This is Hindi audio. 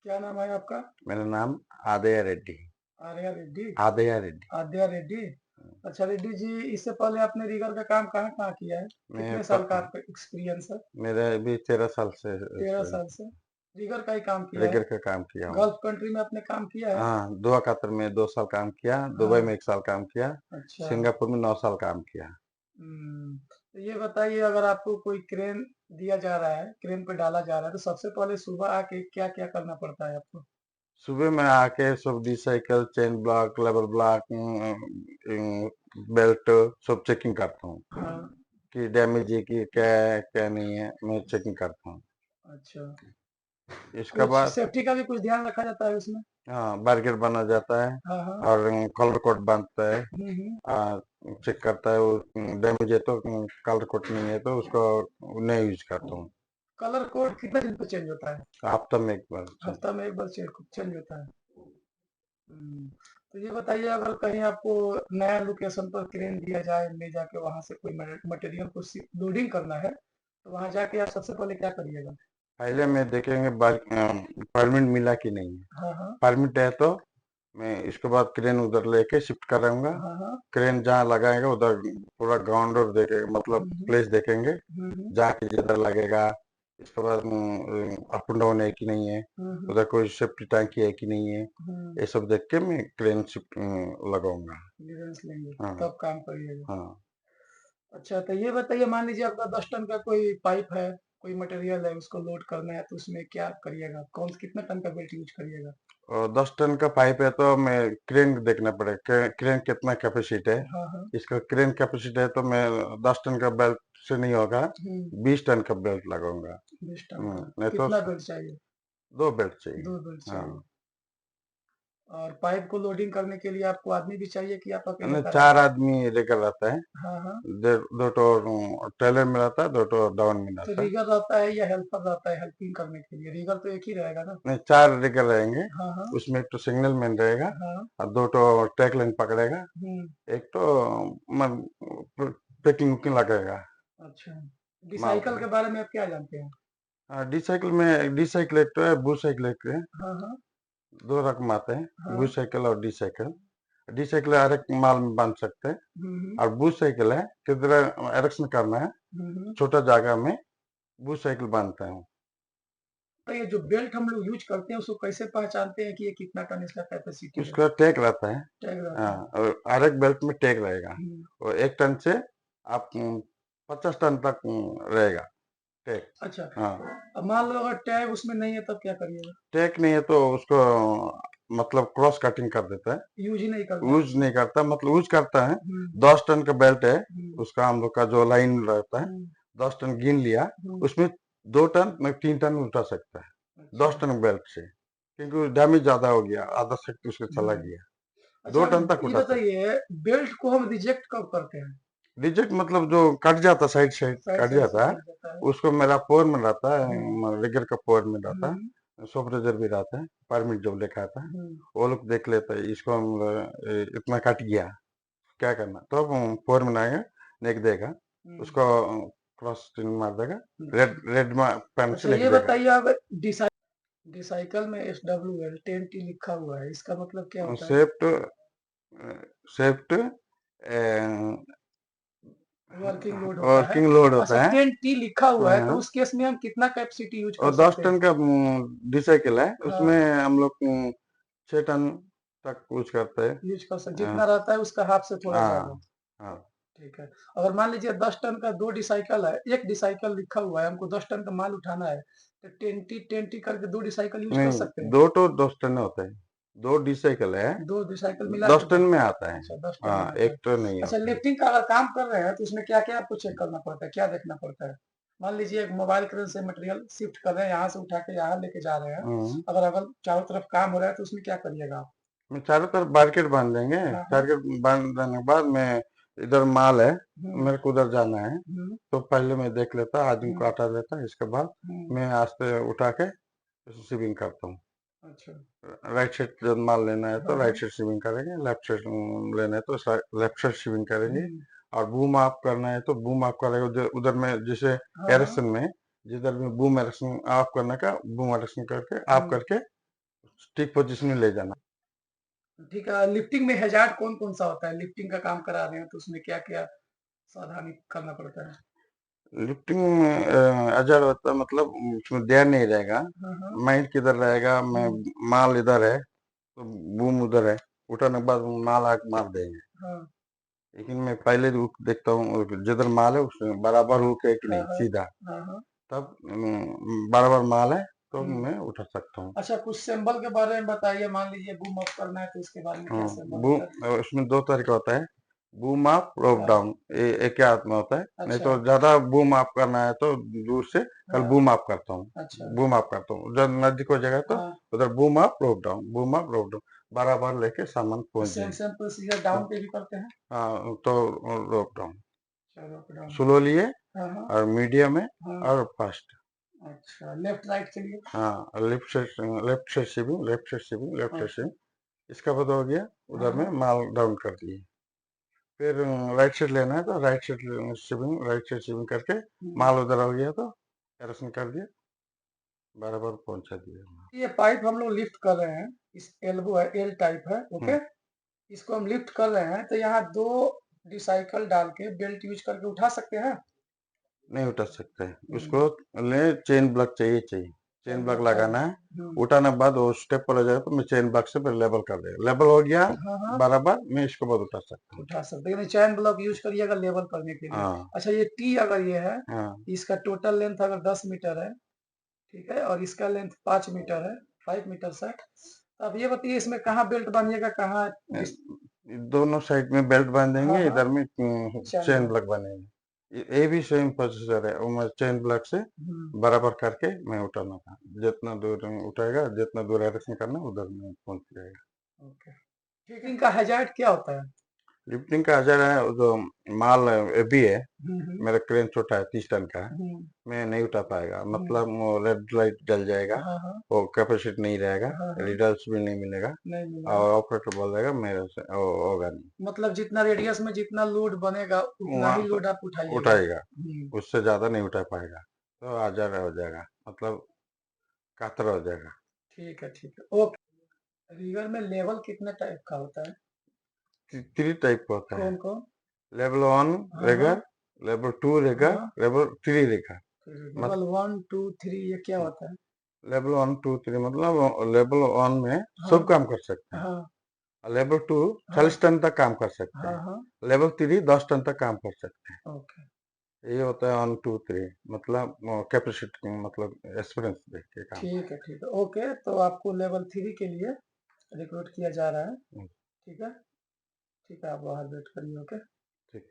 क्या नाम है आपका? मेरा नाम आदया रेड्डी। आर्या रेड्डी। आदया रेड्डी। आद्या रेड्डी। अच्छा रेड्डी जी, इससे पहले आपने रीगर का काम कहाँ कहाँ किया है? मैं कितने साल का प, आपका एक्सपीरियंस है? मेरा अभी 13 साल से 13 साल से रीगर का ही काम किया है। रिगर का काम किया हूँ। गल्फ कंट्री में आपने काम किया है? हाँ, दोहा कतर में 2 साल काम किया, दुबई हाँ। में 1 साल काम किया, अच्छा। सिंगापुर में 9 साल काम किया। तो ये बताइए, अगर आपको कोई क्रेन दिया जा रहा है, क्रेन पे डाला जा रहा है, तो सबसे पहले सुबह आके क्या क्या करना पड़ता है आपको? सुबह में आके सब डिसाइकल, चेन ब्लॉक, लेबर ब्लॉक, बेल्ट सब चेकिंग करता हूँ हाँ। कि डैमेज है कि क्या है क्या नहीं है, मैं चेकिंग करता हूँ। अच्छा। इसके कुछ बाद सेफ्टी का भी कुछ ध्यान रखा जाता है उसमें? हाँ, बार्गेट बना जाता है हाँ हाँ। और कलर कोड बनता है। हम्म। चेक करता है वो डैमेज है तो कलर कोड नहीं है तो उसको नहीं यूज करता हूँ। कलर कोड कितने दिन पे चेंज होता है? हफ्ता में एक बार से। हफ्ता में एक बार चेंज चेंज होता है। तो ये बताइए, अगर कहीं आपको नया लोकेशन पर क्रेन दिया जाए, ले जाके वहां से कोई मटेरियल को लोडिंग करना है, तो वहां जाके आप सबसे पहले क्या करिएगा? पहले मैं देखेंगे परमिट मिला कि नहीं है। हाँ हाँ। परमिट है तो मैं इसके बाद क्रेन उधर लेके शिफ्ट कराऊंगा। हाँ हाँ। क्रेन जहाँ लगाएगा उधर पूरा ग्राउंड और देखेंगे, मतलब हम्म। प्लेस देखेंगे हम्म। जहाँ की जिधर लगेगा। इसके बाद अप एंड डाउन है कि नहीं है, हम्म। उधर कोई सेफ्टी टैंकी है कि नहीं है, हम्म। ये सब देख के मैं क्रेन शिफ्ट लगाऊंगा। क्लियरेंस लेंगे हाँ तब काम करिएगा। हाँ। अच्छा, तो ये बताइए, मान लीजिए आपका 10 टन का कोई पाइप है, कोई मटेरियल है, उसको लोड करना है, तो उसमें क्या करिएगा? कौन कितना टन का बेल्ट यूज करिएगा? और 10 टन का पाइप है तो मैं क्रेन देखना पड़ेगा, क्रेन कितना कैपेसिटी है। हाँ हाँ। इसका क्रेन कैपेसिटी है तो मैं 10 टन का बेल्ट से नहीं होगा, हम्म। 20 टन का बेल्ट लगाऊंगा। 20 टन का नहीं तो कितना बेल्ट चाहिए? 2 बेल्ट चाहिए। 2 बेल्ट हाँ, चाहिए। और पाइप को लोडिंग करने के लिए आपको आदमी भी चाहिए कि आप अकेले नहीं, कर रहे 4 आदमी लेकर रहता है। हैं? हाँ हाँ। दो तो टेलर में रहता है, दो तो डाउन में तो रहता है। रीगर रहता है या हेल्पर रहता है हेल्पिंग करने के लिए? रीगर तो एक ही रहेगा ना? नहीं, 4 लेकर रहेंगे। हाँ हाँ। उसमें एक तो सिग्नल मैन रहेगा हाँ। और दो तो ट्रैक लाइन पकड़ेगा, हम्म। एक तो पैकिंग वकिंग लगेगा अच्छा। माल डिसाइकल का। के बारे में आप क्या जानते हैं? डी साइकिल में डी साइकिल एक तो है, बू साइकिल एक है। हाँ हाँ। 2 रकम आते हैं, बू हाँ। साइकिल और डी साइकिल। डी साइकिल हर एक माल में बांध सकते हैं हम्म। और बू साइकिल है किधर एरेक्शन करना है, हम्म। छोटा जगह में बू साइकिल बांधते हैं। तो ये जो बेल्ट हम लोग यूज करते हैं, उसको कैसे पहचानते हैं कि ये कितना टन इसका कैपेसिटी है? उसका टैग रहता है। टैग रहता हाँ, है। और हर एक बेल्ट में टैग रहेगा। हम्म। और 1 टन से आप 50 टन तक रहेगा टैग। अच्छा। हाँ, अब मान लो अगर टैग उसमें नहीं है, तब क्या करिएगा? टैग नहीं है तो उसको मतलब क्रॉस कटिंग कर देता है। यूज ही नहीं करना है यूज उसको? नहीं करता, मतलब यूज करता है। हम्म। 10 टन का बेल्ट है, हम्म। उसका हम लोग का जो लाइन रहता है, हम्म। 10 टन गिन लिया। हम्म। उसमें 2 टन नहीं 3 टन उठा सकता है, अच्छा। 10 टन बेल्ट से, क्योंकि डैमेज ज्यादा हो गया, आधा शक्ति उसका चला हम्म। गया। अच्छा, 2 टन तक ये उठा सकता। बताइए, बेल्ट को हम रिजेक्ट कब करते हैं? रिजेक्ट मतलब जो कट जाता, side side side cut side से जाता है, कट जाता है। उसको मेरा पोर में रहता हम्म। है, रिगर का पोर में रहता हम्म। है, सुपरवाइजर भी रहता है, परमिट जो लिखा आता है, हम्म। वो लोग देख लेते हैं इसको इतना कट गया, क्या करना तो पोर में आएगा, लिख देगा हम्म। उसको, क्रॉस मार देगा, अच्छा। रेड पेन से अच्छा, लिख ये देगा। बताइए, अब डिसाइकल में SWL 10T लिखा हुआ है, इसका मतलब क्या होता है? सेफ्ट सेफ्ट वर्किंग लोड होता है। वर्किंग लोड अच्छा, होता है। 10T लिखा हुआ है, तो हाँ, उस केस में हम कितना कैपेसिटी यूज कर और दस सकते हैं? टन का डिसाइकिल है, उसमें हाँ। हम लोग 6 टन तक यूज करते हैं। यूज कर सकते, हाँ जितना रहता है उसका हाफ से थोड़ा ज्यादा। हाँ हाँ। ठीक है। अगर मान लीजिए 10 टन का दो डिसाइकल है, एक डिसाइकल लिखा हुआ है, हमको 10 टन का माल उठाना है, तो 10T करके दो डिसाइकल यूज कर नहीं, सकते हैं? दो तो 10 टन होते हैं, 2 डिसाइकिल है, दो डिसाइकिल मिला के 10 टन दस में टन आता है। अच्छा, 10 टन में हाँ, आता है। एक तो नहीं अच्छा, होता है। लिफ्टिंग का अगर काम कर रहे हैं, तो उसमें क्या क्या आपको चेक करना पड़ता है, क्या देखना पड़ता है? मान लीजिए एक मोबाइल क्रेन से मटेरियल शिफ्ट कर रहे हैं, यहाँ से उठा के यहाँ लेके जा रहे हैं, हम्म, अगर अगर चारों तरफ काम हो रहा है, तो उसमें क्या करिएगा आप? मैं चारों तरफ बारकेट बांध देंगे। हाँ हाँ। टारगेट बांध देने के बाद मैं इधर माल है, हम्म। मेरे को उधर जाना है, हम्म। तो पहले मैं देख लेता, आदमी को हम्म। हटा देता, इसके बाद हम्म। मैं आस्ते उठा के शिपिंग करता हूँ। अच्छा। राइट साइड जब माल लेना है तो हाँ हाँ। राइट साइड शिपिंग करेंगे, लेफ्ट साइड लेना है तो लेफ्ट साइड शिपिंग करेंगे। हम्म। और बूम ऑफ करना है तो बूम ऑफ करेंगे, उधर उधर में जैसे हाँ हाँ। एरेक्शन में, जिधर में बूम एरेक्शन ऑफ करने का, बूम एरेक्शन करके ऑफ हम्म। करके ठीक पोजीशन में ले जाना। ठीक है, लिफ्टिंग में हैजार्ड कौन-कौन सा होता है? लिफ्टिंग का काम करा रहे हैं तो उसमें क्या-क्या सावधानी करना पड़ता है? लिफ्टिंग में अजर होता है, मतलब उसमें ध्यान नहीं रहेगा, हाँ, हाँ। माइंड किधर रहेगा, मैं माल इधर है तो बूम उधर है, उठाने के बाद माल आके मार देंगे। हाँ, लेकिन मैं पहले रुक देखता हूँ जिधर माल है उसमें बराबर रुक है कि हाँ, नहीं, हाँ। सीधा, हाँ, हाँ। तब बराबर माल है तो हुँ। मैं उठा सकता हूँ। अच्छा, कुछ सिंबल के बारे में बताइए, मान लीजिए बूम अप करना है तो इसके बारे में क्या सिंबल होता है? उसमें दो तरीका होता है, बूम अप रोप हाँ, डाउन, एक ही हाथ में होता है। नहीं अच्छा, तो ज्यादा बूम अप करना है तो दूर से कल हाँ, बूम अप करता हूँ, अच्छा, बूम अप करता हूँ। जब नजदीक हो जाएगा तो हाँ, उधर बूम अप रोप डाउन, बूम अप रोप डाउन, बराबर लेके सामान तो पहुंच सेम जाएंगे। सेम प्रोसीजर डाउन पे भी करते हैं? हाँ तो रोप डाउन चलो अप डाउन। स्लो लिए हाँ, हाँ, और मीडियम में हाँ, और फास्ट। अच्छा, लेफ्ट राइट के लिए? हाँ, लेफ्ट से शिपिंग, लेफ्ट से शिपिंग, लेफ्ट से अच्छा, शिपिंग। इसका बाद हो गया, हाँ, उधर में हाँ, माल डाउन कर दिए। फिर राइट साइड लेना है तो right side shipping, right side shipping करके हुँ। माल उधर हो गया तो एरोसन कर दिया, बराबर पहुंचा दिया। ये पाइप हम लोग लिफ्ट कर रहे हैं, इस एल्बो है, एल टाइप है, ओके? हम्म, इसको हम लिफ्ट कर रहे हैं तो यहाँ 2 रिसाइकल डाल के बेल्ट यूज़ करके उठा सकते हैं? नहीं उठा सकते हैं हुँ, उसको। ले चेन ब्लॉक चाहिए, चेन चेन ब्लॉक ब्लॉक लगाना चाहिए। है। हुँ, उठाने के बाद वो स्टेप पर हो जाएगा तो मैं चेन ब्लॉक से फिर लेवल कर देगा, लेवल हो गया हाँ, हाँ, बराबर, मैं इसको बाद उठा सकता हूँ। उठा सकते हैं, यानी चेन ब्लॉक यूज़ करिएगा लेवल करने के लिए। हाँ अच्छा, ये टी अगर ये है, हाँ। इसका टोटल लेंथ अगर 10 मीटर है, ठीक है? और इसका लेंथ 5 मीटर है, 5 मीटर है। तो अब ये बताइए इसमें कहाँ बेल्ट बाँधिएगा, कहाँ डिस दोनों साइड में बेल्ट हाँ, बांधेंगे, हाँ, इधर में चेन चेन ब्लॉक। ब्लॉक बनेंगे। ये भी सेम प्रोसीजर है, वो मैं चेन ब्लॉक से हुँ, बराबर करके मैं उठाना था। जितना दूर उठाएगा, जितना दूर एरेक्शन करना उधर में पहुंच जाएगा। ओके। ठीक है, इनका हैज़ार्ड क्या होता है? लिफ्टिंग का अजर है, वो जो माल भी है, हुँ, हुँ, मेरा क्रेन छोटा है, 30 टन का है, हुँ, मैं नहीं उठा पाएगा, हुँ। मतलब वो रेड लाइट जल जाएगा, हाँ, हाँ। वो कैपेसिटी नहीं रहेगा, हाँ, हाँ। रिजल्ट भी नहीं मिलेगा नहीं मिलेगा। और ऑपरेटर बोल देगा मेरे से होगा नहीं। मतलब जितना रेडियस में जितना लोड बनेगा उतना ही वहाँ लोड आप उठाइएगा। उठाएगा, हुँ, उससे ज्यादा नहीं उठा पाएगा तो आजार हो जाएगा, मतलब कातर हो जाएगा। ठीक है, ठीक है। ओके। रिगर में लेवल कितने टाइप का होता है? थ्री टाइप का होता है, कौन-कौन? लेवल वन हाँ, हाँ। रेगर, लेवल टू रेगर, हाँ। Level three Regar. फिर मत लेवल 1, 2, 3 ये क्या होता है? लेवल वन टू थ्री मतलब लेवल वन में हाँ, सब काम कर सकते हैं, हाँ, और लेवल टू हाँ, 40 टन तक काम कर सकते हाँ, हैं, हाँ। लेवल थ्री 10 टन तक काम कर सकते हैं। ओके। ये होता है वन टू थ्री, मतलब कैपेसिटी, मतलब एक्सपीरियंस देख के काम। ठीक है, ठीक है। ओके, तो आपको लेवल 3 के लिए रिक्रूट किया जा रहा है। हम्म, ठीक है? ठीक है, आप बाहर वेट करिए, ओके? ठीक।